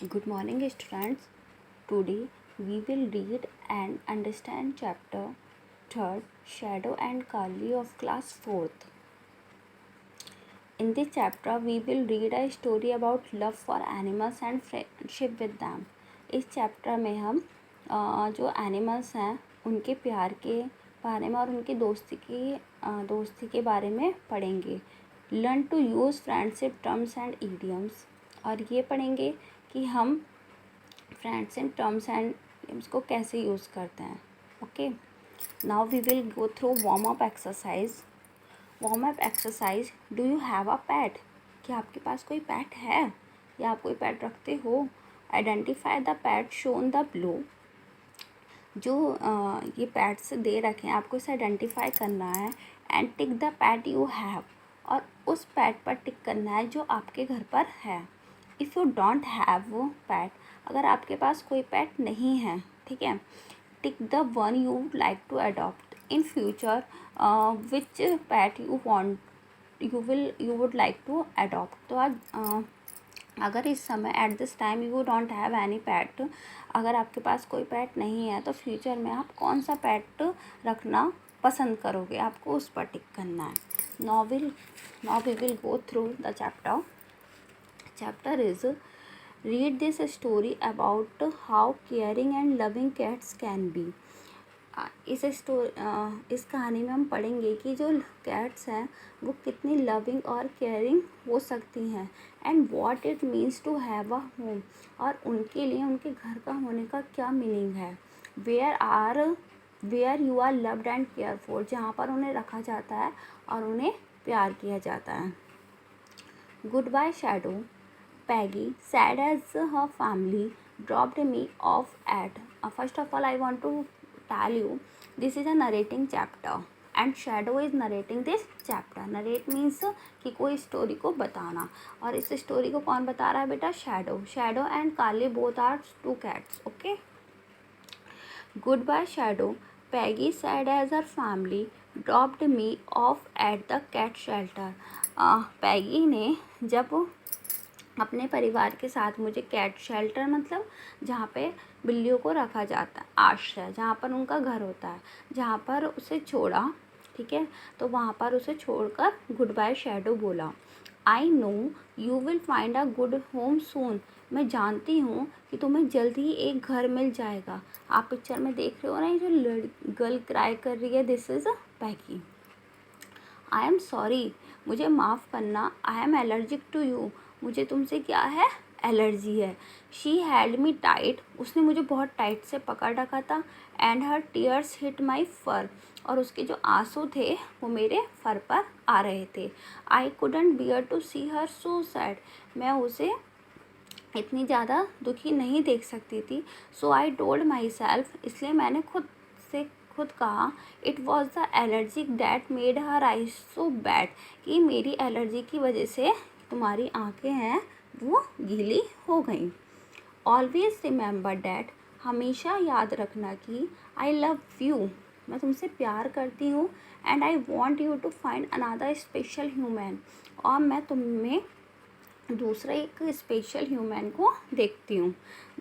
Good morning, students. Today we will read and understand chapter 3rd Shadow and Kali of class 4th. In this chapter we will read a story about love for animals and friendship with them. इस chapter में हम जो animals हैं उनके प्यार के बारे में और उनकी दोस्ती के बारे में पढ़ेंगे. Learn to use friendship terms and idioms. और ये पढ़ेंगे कि हम friends and terms and idioms को कैसे यूज़ करते हैं. Okay, now we will go through warm up exercise. Warm up exercise. Do you have a pet? क्या आपके पास कोई पेट है या आप कोई पेट रखते हो? Identify the pet shown the blow. जो ये पेट्स दे रखे हैं आपको इसे आइडेंटिफाई करना है. And tick the pet you have. और उस पेट पर टिक करना है जो आपके घर पर है. If you don't have pet, अगर आपके पास कोई पेट नहीं है, ठीक है, tick the one you like to adopt in future. Which pet you would like to adopt. तो आज अगर इस समय at this time you don't have any pet, अगर आपके पास कोई पेट नहीं है तो फ्यूचर में आप कौन सा पेट रखना पसंद करोगे, आपको उस पर टिक करना है. Now we will go through the chapter. Chapter is read this story about how caring and loving cats can be. इस कहानी में हम पढ़ेंगे कि जो कैट्स हैं वो कितनी लविंग और केयरिंग हो सकती हैं. And what it means to have a home. और उनके लिए उनके घर का होने का क्या मीनिंग है. Where you are loved and care for. जहाँ पर उन्हें रखा जाता है और उन्हें प्यार किया जाता है. Good bye Shadow. Peggy, sad as her family, dropped me off at. First of all, I want to tell you, this is a narrating chapter and Shadow is narrating this chapter. Narrate means कि कोई story को बताना. और इस story को कौन बता रहा है बेटा? Shadow. Shadow and Kali both are two cats. Okay. Good bye Shadow. Peggy, sad as her family, dropped me off at the cat shelter. पैगी ने जब अपने परिवार के साथ मुझे कैट शेल्टर मतलब जहाँ पे बिल्लियों को रखा जाता है, आश्रय, जहाँ पर उनका घर होता है, जहाँ पर उसे छोड़ा, ठीक है, तो वहाँ पर उसे छोड़कर गुड बाय शैडो बोला. I know you will find a good home soon. मैं जानती हूँ कि तुम्हें जल्द ही एक घर मिल जाएगा. आप पिक्चर में देख रहे हो ना, ये जो गर्ल क्राई कर रही है, this is Peggy. I am sorry. मुझे माफ़ करना. I am allergic to you. मुझे तुमसे क्या है? एलर्जी है. She held me tight. उसने मुझे बहुत टाइट से पकड़ रखा था. And her tears hit my fur. और उसके जो आंसू थे वो मेरे फर पर आ रहे थे. I couldn't bear to see her so sad. मैं उसे इतनी ज़्यादा दुखी नहीं देख सकती थी. So I told myself. इसलिए मैंने खुद कहा, it was the allergy that made her eyes so bad. कि मेरी एलर्जी की वजह से तुम्हारी आंखें हैं वो गीली हो गई. Always remember that. हमेशा याद रखना कि आई लव यू. मैं तुमसे प्यार करती हूँ. And I want you to find another special human. और मैं तुम में दूसरा एक स्पेशल ह्यूमन को देखती हूँ.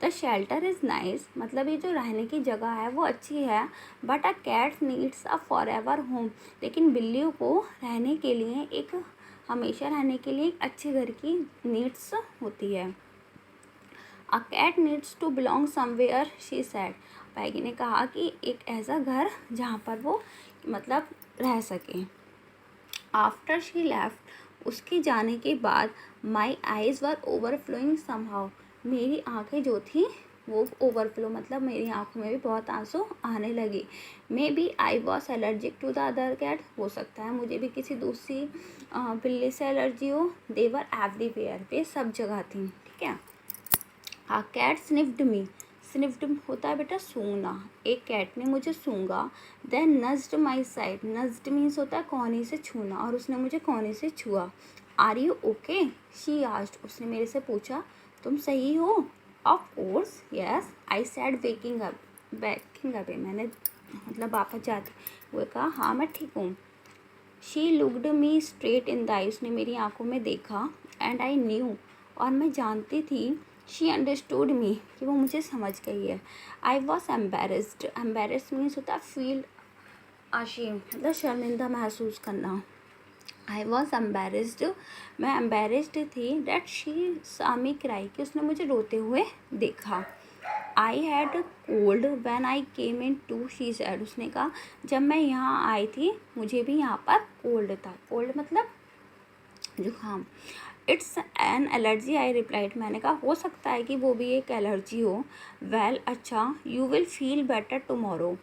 The shelter is nice. मतलब ये जो रहने की जगह है वो अच्छी है. But a cat needs a forever home. लेकिन बिल्लियों को रहने के लिए हमेशा रहने के लिए एक अच्छे घर की नीड्स होती है. A cat needs to belong somewhere, she said. Peggy ने कहा कि एक ऐसा घर जहाँ पर वो मतलब रह सके. After she left. उसके जाने के बाद माई आइज़ वर ओवरफ्लोइंग समहाउ. मेरी आँखें जो थी वो ओवरफ्लो मतलब मेरी आँखों में भी बहुत आंसू आने लगे. Maybe I was allergic to the other cat. हो सकता है मुझे भी किसी दूसरी बिल्ली से एलर्जी हो. दे वर एवरीवेयर. वे सब जगह थी, ठीक है. हाँ, कैट स्निफ्ड मी. स्निफ्ड होता है बेटा सूंघना. एक कैट ने मुझे सूंघा. Then nudged my side. Nudged means होता है कोहनी से छूना, और उसने मुझे कोहनी से छुआ. Are you okay, she asked. उसने मेरे से पूछा, तुम सही हो? Of course yes, I said waking up. मैंने मतलब वापस जाते हुए कहा, हाँ मैं ठीक हूँ. She looked me straight in the eye. उसने मेरी आंखों में देखा. And I knew. और मैं जानती थी. शी अंडरस्टूड मी, कि वो मुझे समझ गई है। I was embarrassed, embarrassed means होता है फील अशेम, मतलब शर्मिंदा महसूस करना। आई वॉज एम्बेरस्ड, मैं एम्बेरस्ड थी। That she saw me cry, कि उसने मुझे रोते हुए देखा। I had cold when I came in too, she said, उसने कहा जब मैं यहाँ आई थी मुझे भी यहाँ पर कोल्ड था। कोल्ड मतलब जुकाम। It's an allergy, I replied, मैंने कहा हो सकता है कि वो भी एक एलर्जी हो। वेल अच्छा, you will feel better tomorrow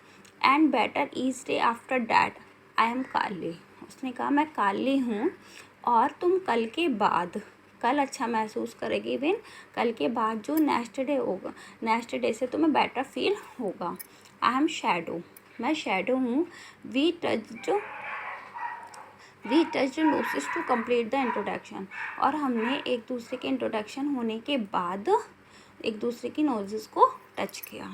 and better each day after that, I am Kali, उसने कहा मैं काली हूँ और तुम कल के बाद, कल अच्छा महसूस करेगी, इवन कल के बाद जो नेक्स्ट डे होगा, नेक्स्ट डे से तुम्हें बेटर फील होगा। आई एम शैडो, मैं शैडो हूँ। We touched noses to complete the introduction, और हमने एक दूसरे के इंट्रोडक्शन होने के बाद एक दूसरे की नोजेस को टच किया।